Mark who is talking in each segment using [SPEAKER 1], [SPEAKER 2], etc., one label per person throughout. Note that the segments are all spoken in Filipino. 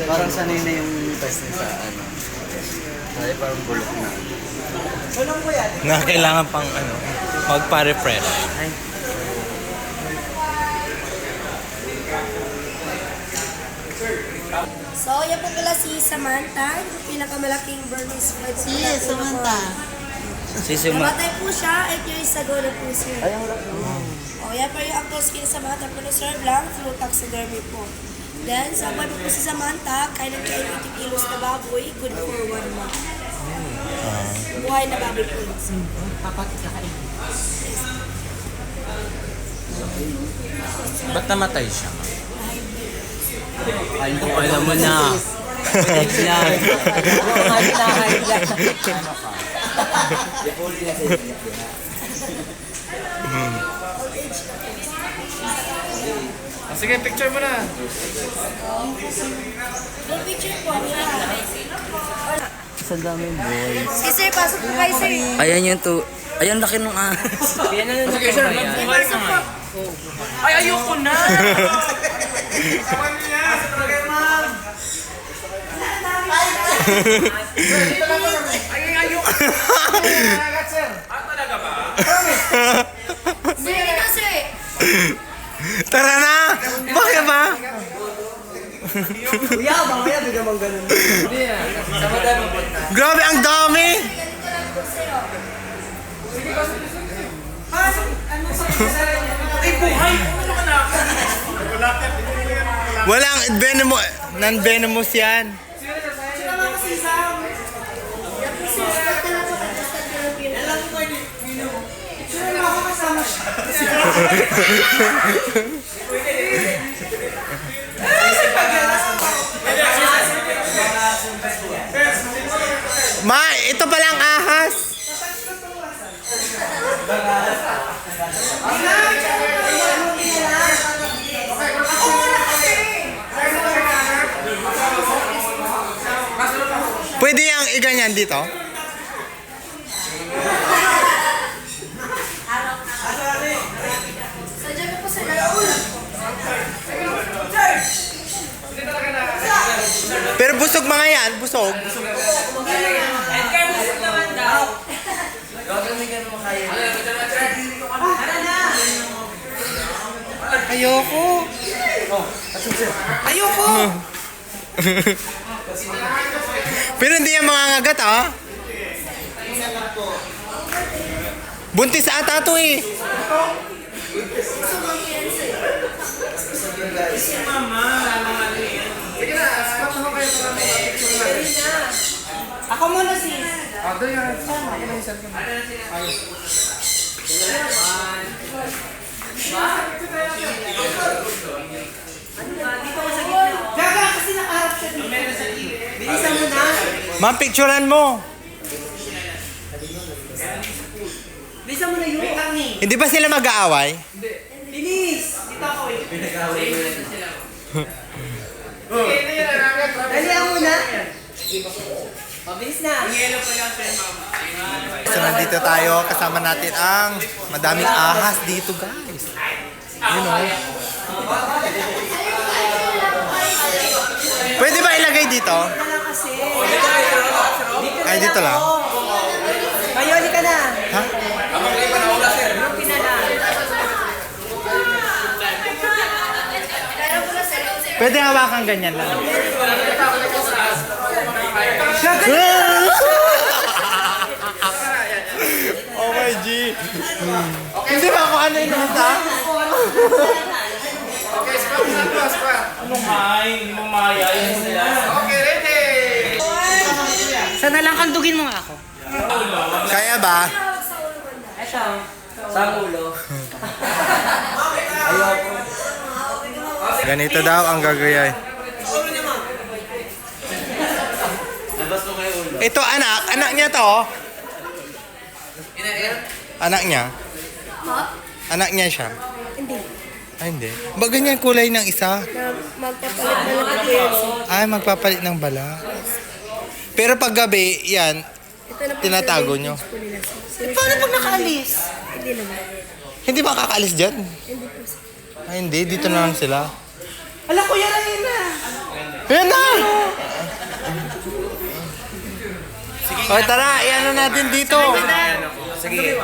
[SPEAKER 1] Parang sanay na yung test niya sa ano. Kaya parang bulok na.
[SPEAKER 2] Na kailangan pang ano, magpa-refresh.
[SPEAKER 1] Ay.
[SPEAKER 3] So, yan po pala si Samantha, yung pinakamalaking Burmese fried food.
[SPEAKER 4] Yes, Samantha.
[SPEAKER 3] Namatay po siya, 8 years ago na po siya.
[SPEAKER 1] Ay, ang laki.
[SPEAKER 3] O, yan po yung actual skin sa Samantha, pero serve lang through taxidermy po. Then, sa buhay po si Samantha, kaya ng 80 kilos na baboy, good for 1 month. Buhay na baboy po.
[SPEAKER 2] Ba't namatay siya?
[SPEAKER 1] Ay, kung alam mo na. Pwede yan.
[SPEAKER 2] Sige, picture mo na.
[SPEAKER 3] Full picture po.
[SPEAKER 1] Sa daming boys.
[SPEAKER 3] Si sir, pasok po kayo sir.
[SPEAKER 1] Ayan yung to. Ayan, laki nung ahas.
[SPEAKER 2] Sige, sir.
[SPEAKER 3] Ay, pasok po.
[SPEAKER 2] Ay, ayoko na! Ay, ayoko na! Talaga ba?
[SPEAKER 3] Sige na sir.
[SPEAKER 2] Tara na! Bakit ba?
[SPEAKER 1] Kuya, mamaya bigyan mong ganun. Hindi na. Sa madami po.
[SPEAKER 2] Grabe, ang dami!
[SPEAKER 5] Ay, buhay! Ano ka na?
[SPEAKER 2] Walang venomous, non-venomous yan. Ma, ito palang ahas. Pwede yung iganyan dito?
[SPEAKER 3] Sadya ko po sir.
[SPEAKER 2] Pero busog mga yan, busog. Ayoko. Ayoko. Pero hindi yan mga ngagat, ah. Buntis ata to eh.
[SPEAKER 4] Ako muna sis. Gaga kasi nakaharap siya dito. Bilisan mo na.
[SPEAKER 2] Ma'am, picturean mo.
[SPEAKER 4] Bilisan mo na yun.
[SPEAKER 2] Hindi ba sila mag-aaway?
[SPEAKER 4] Bilis. Dito ako eh. Dali ako muna. Mabilis na.
[SPEAKER 2] So nandito tayo, kasama natin ang madaming ahas dito, guys. You know. Pwede ba ilagay dito?
[SPEAKER 4] Wala kasi.
[SPEAKER 2] Ay, dito lang.
[SPEAKER 4] Kayo, hindi ka na.
[SPEAKER 2] Ha?
[SPEAKER 4] Grupi na lang.
[SPEAKER 2] Pwede hawakan ganyan lang. Oh my G. Hindi ba ako ano yun, ha?
[SPEAKER 5] Anong hay? Mamaya. Okay, ready!
[SPEAKER 4] Sana lang kandugin mo nga ako.
[SPEAKER 2] Kaya ba?
[SPEAKER 4] Ito.
[SPEAKER 1] Sa ulo.
[SPEAKER 2] Ganito daw ang gagawin.
[SPEAKER 1] Labas mo kayo ulo.
[SPEAKER 2] Ito anak niya to. Anak niya. Anak niya siya.
[SPEAKER 3] Hindi.
[SPEAKER 2] Ay, hindi. Ba ganyan kulay ng isa?
[SPEAKER 3] Magpapalit na lang po yan sir.
[SPEAKER 2] Ay, magpapalit ng bala. Pero pag gabi, yan,
[SPEAKER 3] Ito na po
[SPEAKER 2] tinatago
[SPEAKER 3] sir,
[SPEAKER 2] nyo.
[SPEAKER 3] vintage po nila, sir.
[SPEAKER 4] Paano pag nakaalis?
[SPEAKER 3] Hindi naman.
[SPEAKER 2] Hindi ba kakaalis dyan?
[SPEAKER 3] Hindi po sir.
[SPEAKER 2] Ay, hindi. Dito na lang sila.
[SPEAKER 4] Ala, Kuya Rahina.
[SPEAKER 2] Yan na! O tara, i-ano natin dito.
[SPEAKER 5] Sige.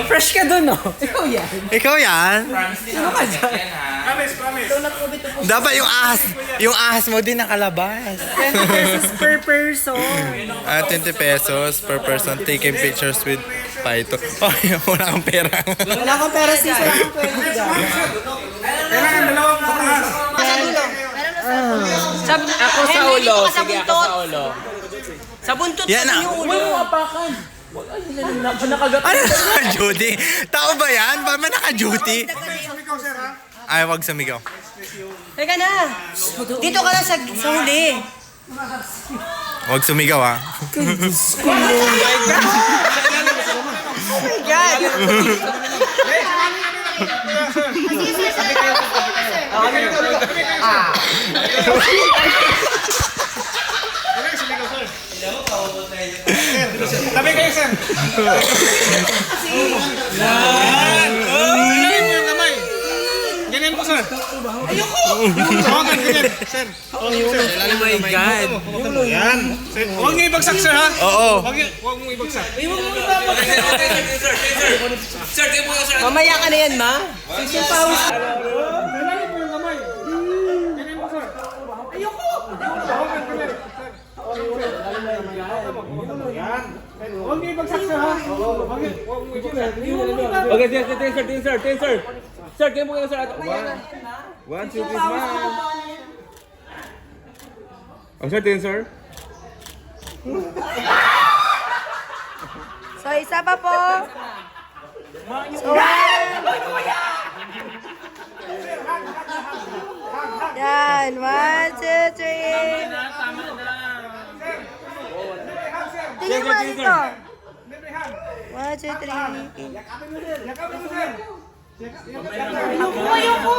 [SPEAKER 4] Fresh ka dun, no? Ikaw yan.
[SPEAKER 2] Ikaw yan?
[SPEAKER 4] Sino ka dyan?
[SPEAKER 2] Dapat yung ahas mo din nakalabas.
[SPEAKER 4] 20 pesos per person.
[SPEAKER 2] 20 pesos per person taking pictures with Paito. Ay, wala kang pera.
[SPEAKER 4] Wala kang pera, sis. Wala kang pwede dyan.
[SPEAKER 5] Kailangan dalawang pataas.
[SPEAKER 6] Ako sa ulo. Sige, ako sa ulo. Sa buntot
[SPEAKER 2] Yan na.
[SPEAKER 6] yung ulo.
[SPEAKER 2] Ano naka-duty? Tao ba yan? Ba man naka-duty? Ay, wag sumigaw.
[SPEAKER 6] Teka na. Dito ka na sa huli.
[SPEAKER 2] Wag sumigaw ha.
[SPEAKER 6] Oh my God.
[SPEAKER 5] Tabi kayo, sir. Yan. Ganyan mo yung kamay. Ganyan po, sir. Ayoko. Hawakan, ganyan, sir.
[SPEAKER 6] Oh my God.
[SPEAKER 5] Yan. Sir, huwag niyo ibagsak, sir, ha?
[SPEAKER 2] Oo.
[SPEAKER 5] Huwag mo ibagsak.
[SPEAKER 6] Mamaya ka na yan, ma.
[SPEAKER 5] Ganyan po yung kamay. Ganyan po, sir. Ayoko. Hawakan, ganyan, sir. Yan. Huwag niyo ibagsak, sir, ha? Huwag mo ibagsak.
[SPEAKER 6] Okay, sir. Sir, kayo mo kayo, sir. One, two, three, smile. Oh, sir.
[SPEAKER 3] So, isa pa po. So, yan. 1, 2, 3. Tingin mo dito. 1, 2, 3.
[SPEAKER 5] Yakapin mo, sir.
[SPEAKER 3] Ayoko.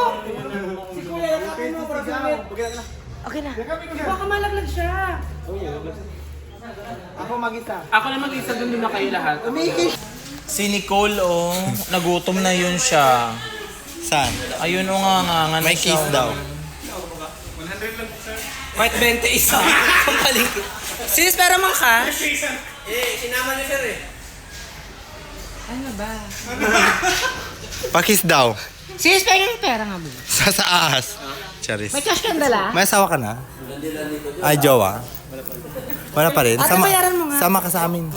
[SPEAKER 3] Okay na.
[SPEAKER 4] Baka malaglag siya.
[SPEAKER 6] Ako na mag-isa dun na kayo lahat.
[SPEAKER 7] Si Nicole, oh, nagutom na yun siya.
[SPEAKER 2] Saan?
[SPEAKER 7] Ayun, oh, nga
[SPEAKER 2] May kiss daw.
[SPEAKER 7] Kahit 20 isa. Sis, pera mang cash?
[SPEAKER 2] Pakis daw.
[SPEAKER 4] Sis, pera nga ba?
[SPEAKER 2] Sa ahas. Charis.
[SPEAKER 4] May cash kang dala?
[SPEAKER 2] May asawa ka na? Ay, jowa? Wala pa rin?
[SPEAKER 4] Ate, bayaran mo nga.
[SPEAKER 2] Sama ka sa amin.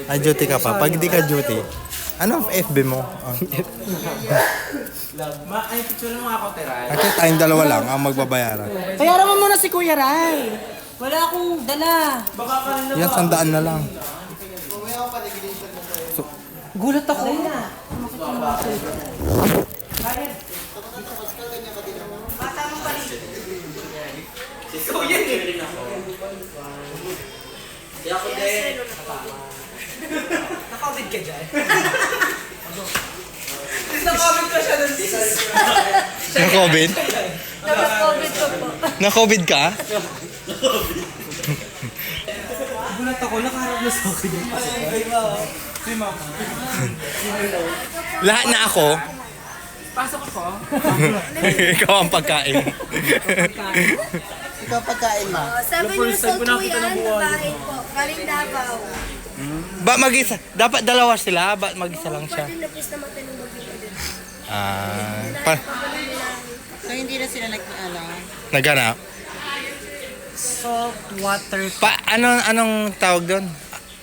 [SPEAKER 2] Ay, duty ka pa. Pag di ka duty, ano ang FB mo?
[SPEAKER 7] Ay, picture mo ako, Teray.
[SPEAKER 2] Kasi tayong dalawa lang ang magbabayaran.
[SPEAKER 4] Bayaran mo muna si Kuya Ray. Wala akong dala.
[SPEAKER 2] Yan, 100 na lang.
[SPEAKER 4] Gulat ako.
[SPEAKER 6] Nakakabit ka dyan.
[SPEAKER 2] Na-COVID?
[SPEAKER 3] Naka-COVID ko po.
[SPEAKER 2] Na-COVID ka?
[SPEAKER 6] Gulat ako, nakaharap na sa akin.
[SPEAKER 2] Lahat na ako.
[SPEAKER 6] Pasok ako.
[SPEAKER 2] Ikaw ang pagkain.
[SPEAKER 4] Ikaw pagkain mo.
[SPEAKER 3] 7 years old po yan. Babae po. Galing Davao.
[SPEAKER 2] Ba mag-isa? Dapat dalawa sila? Ba mag-isa lang siya?
[SPEAKER 3] Pwede na please naman tayo ng bagay din.
[SPEAKER 4] So, hindi na sila nag-alam.
[SPEAKER 2] Naghanap?
[SPEAKER 4] Salt water.
[SPEAKER 2] Anong tawag doon?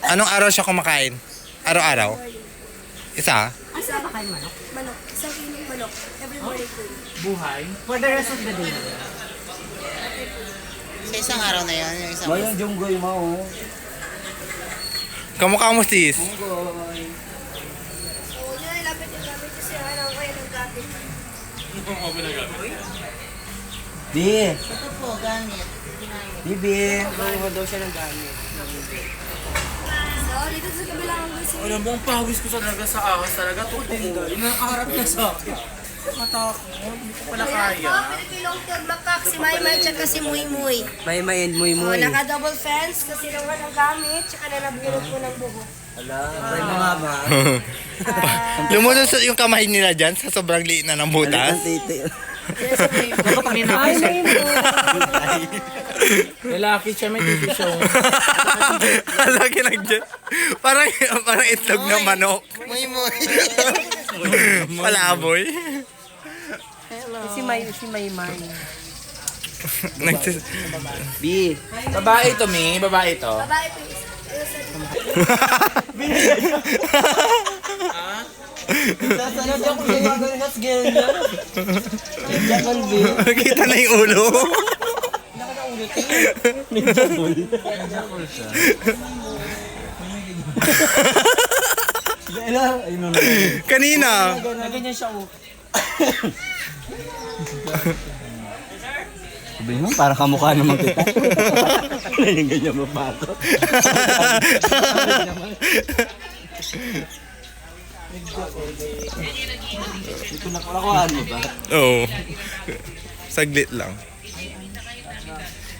[SPEAKER 2] Anong araw siya kumakain? Araw-araw? Isa?
[SPEAKER 3] Isa ba kayo manok? Manok. Isang kilong manok. Every morning po.
[SPEAKER 6] Buhay.
[SPEAKER 4] For the rest of the day.
[SPEAKER 8] Sa isang araw na yan, yung isang
[SPEAKER 6] Yung junggoy mo, oh.
[SPEAKER 2] Kamukha mo sis?
[SPEAKER 3] So, yun, ilapit kasi ano kayo ng gamit.
[SPEAKER 6] Di.
[SPEAKER 8] ito po, gamit.
[SPEAKER 6] Bibi.
[SPEAKER 3] So, dito sa kabilang gusto.
[SPEAKER 7] Alam mo, ang pawis ko talaga sa ahas talaga. Totoo. Nakaharap na sa akin. Matakot. Hindi ko pala kaya.
[SPEAKER 3] Pilipilong tod makak, si Maymay, tsaka si Muy-Muy.
[SPEAKER 6] May and muy
[SPEAKER 3] Oh, naka-double fence kasi naman ang gamit, tsaka na nabunod po ng buhok.
[SPEAKER 6] May mga ba?
[SPEAKER 2] Lumunod yung kamay nila dyan sa sobrang liit na ng butas.
[SPEAKER 7] Ay, may mo. Lalaki siya, may titi siya.
[SPEAKER 2] Lagi parang itlog ng manok.
[SPEAKER 8] Muy, muy.
[SPEAKER 2] Palaboy.
[SPEAKER 4] Si Maymay.
[SPEAKER 7] B. Babae to, Mi. Babae to.
[SPEAKER 3] Babae po yung
[SPEAKER 2] Kita na yung ulo. Kanina.
[SPEAKER 7] Ganyan siya, oh.
[SPEAKER 1] Sabi mo, para kamukha naman kita. Wala yung ganyan mabato. Ito nakalakuhaan mo ba?
[SPEAKER 2] Oo. Saglit lang.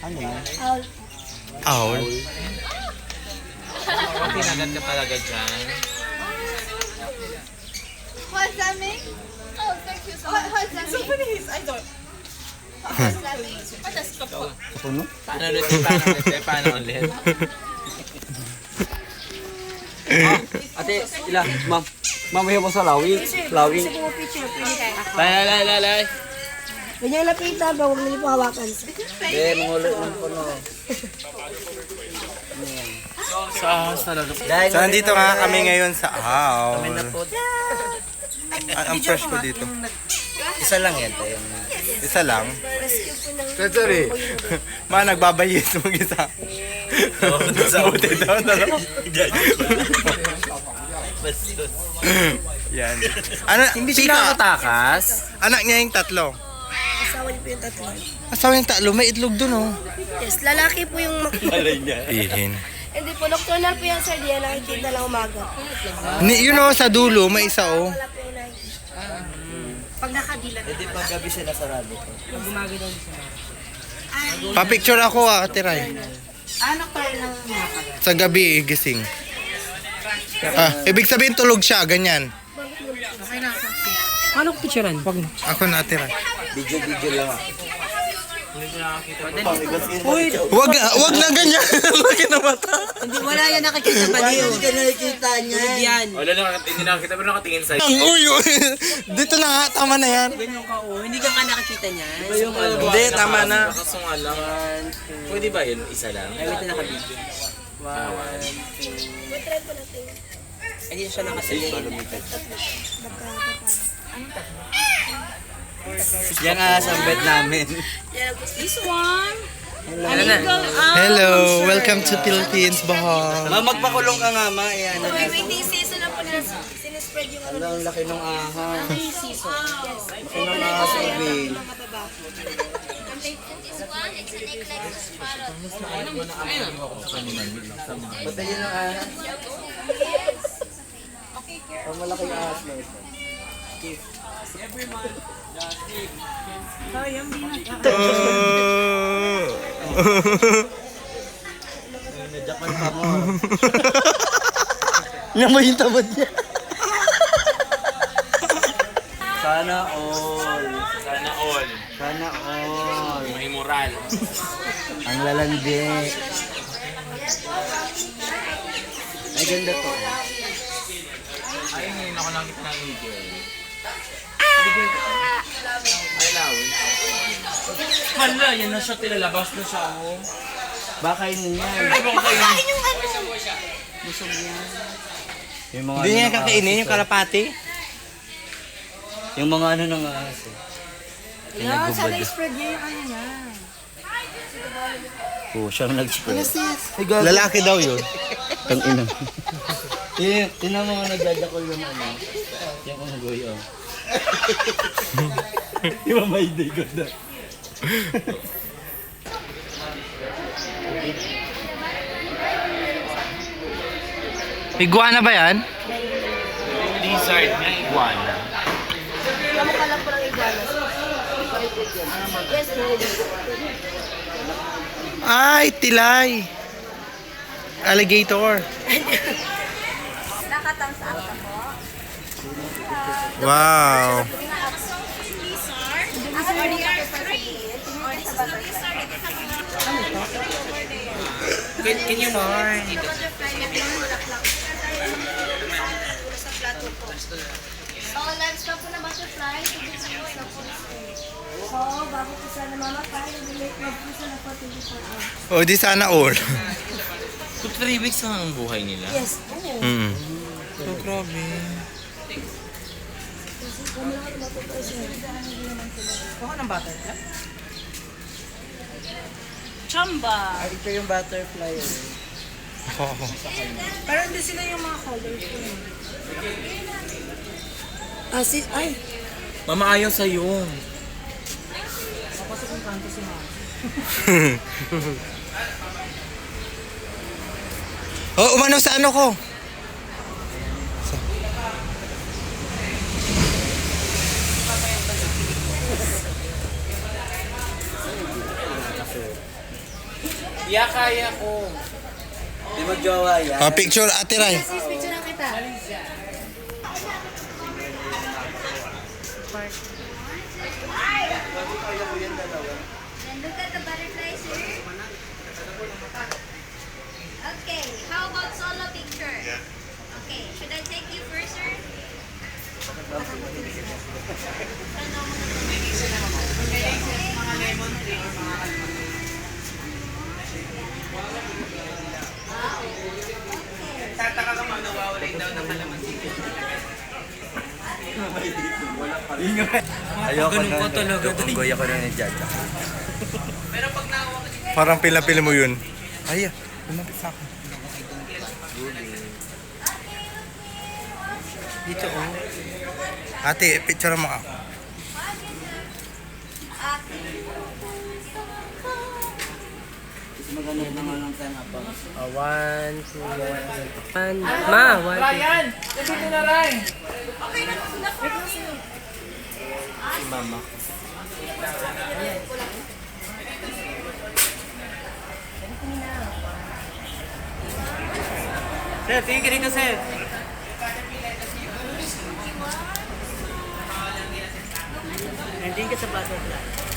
[SPEAKER 1] Ano yan?
[SPEAKER 2] Owl.
[SPEAKER 7] Tinagat ka talaga dyan.
[SPEAKER 9] What's that mean? Oh, thank you so much. What's that mean? I don't. What's that mean? What does kapot?
[SPEAKER 1] Puno?
[SPEAKER 7] Paano ulit? Paano ulit?
[SPEAKER 1] Ate, ila, ma'am. Ma'am, ayaw mo sa lawing. Lawing.
[SPEAKER 3] Gusto ko picture, pwede kayo.
[SPEAKER 7] Lay.
[SPEAKER 3] Ganyan lapitan ba? Huwag nila po hawakan.
[SPEAKER 1] Eh, mangulot ng puno.
[SPEAKER 7] Sa ahas talaga.
[SPEAKER 2] So, nandito nga kami ngayon sa owl. Ang fresh ko dito.
[SPEAKER 1] Isa lang yan, tayo.
[SPEAKER 2] Isa lang.
[SPEAKER 3] Rescue po ng...
[SPEAKER 2] Sorry. Ma, nagbabayis mag-isa. Buti daw na lang. Yan. Ano,
[SPEAKER 7] Hindi
[SPEAKER 2] Pika,
[SPEAKER 7] sila nakatakas.
[SPEAKER 2] anak niya yung tatlo.
[SPEAKER 3] Asawa niyo po yung tatlo.
[SPEAKER 2] Asawa yung tatlo, may itlog dun oh.
[SPEAKER 3] Yes, lalaki po yung...
[SPEAKER 2] Ihin.
[SPEAKER 3] Hindi po, nocturnal po yan, sir. Di yan nakikita lang umaga.
[SPEAKER 2] You know, sa dulo, may isa oh.
[SPEAKER 3] Wala po yung nakikita.
[SPEAKER 4] Pag nakadilat.
[SPEAKER 1] Hindi pag gabi sila sarado.
[SPEAKER 4] Gumagalaw siya.
[SPEAKER 2] Pa-picture ako ah, Tiray.
[SPEAKER 4] Ano pa rin ang mga
[SPEAKER 2] Sa gabi, gising. Ibig sabihin tulog siya, ganyan.
[SPEAKER 4] Anong picturean? Wag mo.
[SPEAKER 2] Ako na, Tiray.
[SPEAKER 1] Video lang ako.
[SPEAKER 2] Wag na ganyan. Laki na mata.
[SPEAKER 4] Hindi, wala yan nakikita ba niyo?
[SPEAKER 1] Hindi ka nakikita niya.
[SPEAKER 4] Yan.
[SPEAKER 7] Wala hindi nakakita pero nakatingin sa'yo.
[SPEAKER 2] Ang uyo. Dito na nga, tama na yan.
[SPEAKER 4] Ganyan ka, oh. Hindi ka nga nakikita niya.
[SPEAKER 2] Hindi, tama na.
[SPEAKER 7] Nakasungal lang. Pwede ba yun? Isa lang?
[SPEAKER 4] Ay, wait na nakabidyo. Hindi siya nakasalit.
[SPEAKER 1] Yan nga sa bed namin.
[SPEAKER 9] This one.
[SPEAKER 2] Hello, welcome to Philippines, Bohol.
[SPEAKER 1] Ma, magpakulong ka nga, ma. Ayan.
[SPEAKER 3] Waiting season na po nila sinispread yung ano.
[SPEAKER 1] Ang laki ng ahas. Laki ng ahas, Ibig. Patayin ng ahas. Ang malaking ahas na ito. Nadyakan pa mo.
[SPEAKER 2] Naman yung tamad niya.
[SPEAKER 1] Sana all.
[SPEAKER 7] Sana all.
[SPEAKER 1] Sana all.
[SPEAKER 7] May moral.
[SPEAKER 1] Ang lalandi. Ay, ganda to.
[SPEAKER 7] Ay, ngayon ako nakita ng eagle. Ay, lawin. Hala, yan na siya. Tilalabas na siya. Oh.
[SPEAKER 1] Baka yun yan.
[SPEAKER 7] Ay, baka kayo.
[SPEAKER 1] Yung mga
[SPEAKER 2] Hindi
[SPEAKER 1] ano
[SPEAKER 2] niya
[SPEAKER 1] ng
[SPEAKER 2] kakainin
[SPEAKER 1] ahas,
[SPEAKER 2] yung kalapati.
[SPEAKER 1] Yung mga ano ng ahas.
[SPEAKER 3] Yeah, sana spread niya yung ano niya.
[SPEAKER 1] Oo, siyang nag-spread.
[SPEAKER 2] Lalaki daw yun.
[SPEAKER 1] Tang ina. Tinan mo nga nagdajakol yung ano. Yung unggoy, oh. Di ba may day ko na?
[SPEAKER 2] Iguana ba yan?
[SPEAKER 7] Lizard na iguana.
[SPEAKER 3] Kamukha lang po ng iguana. Yes, really.
[SPEAKER 2] Ay, tilay. Alligator.
[SPEAKER 9] Nakatang sa ako po.
[SPEAKER 2] Wow.
[SPEAKER 9] Lizard.
[SPEAKER 7] Can you more?
[SPEAKER 9] Oh, livestock po na butterfly.
[SPEAKER 3] So, bago po sana mamakain, nag-make love po sila for 24 hours.
[SPEAKER 2] O, di sana all.
[SPEAKER 1] So 3 weeks lang ang buhay nila?
[SPEAKER 3] Yes, oo.
[SPEAKER 2] Mm.
[SPEAKER 7] Oh, grabe. Kuha ng butterfly?
[SPEAKER 9] Chamba.
[SPEAKER 7] Ito yung butterfly.
[SPEAKER 2] Oo.
[SPEAKER 3] Pero hindi sila yung mga colorful. Ah, ay,
[SPEAKER 1] Mama, ayaw sa'yo.
[SPEAKER 2] Oh, umano sa ano ko?
[SPEAKER 7] Yeah, kaya ko.
[SPEAKER 1] Di ba jowa yan?
[SPEAKER 2] Oh, picture Ate Ray.
[SPEAKER 3] sis, picture lang kita.
[SPEAKER 9] Then look at the butterfly, sir. Okay, how about solo picture? Okay, should I take you first, sir?
[SPEAKER 1] Ayoko na. Tunggoy ako na ni Jaja.
[SPEAKER 2] Parang pila-pila mo yun. Ay, lumapit sa akin. Dito, oh. Ate, picture mo ako.
[SPEAKER 1] Maganda naman lang tayo habang.
[SPEAKER 7] 1, 2, 1. Ma, 1, 2. Ryan! Dito na, Ryan!
[SPEAKER 1] Si Mama.
[SPEAKER 7] Sir, tingin ka dito, sir. Nandun ka sa butterfly.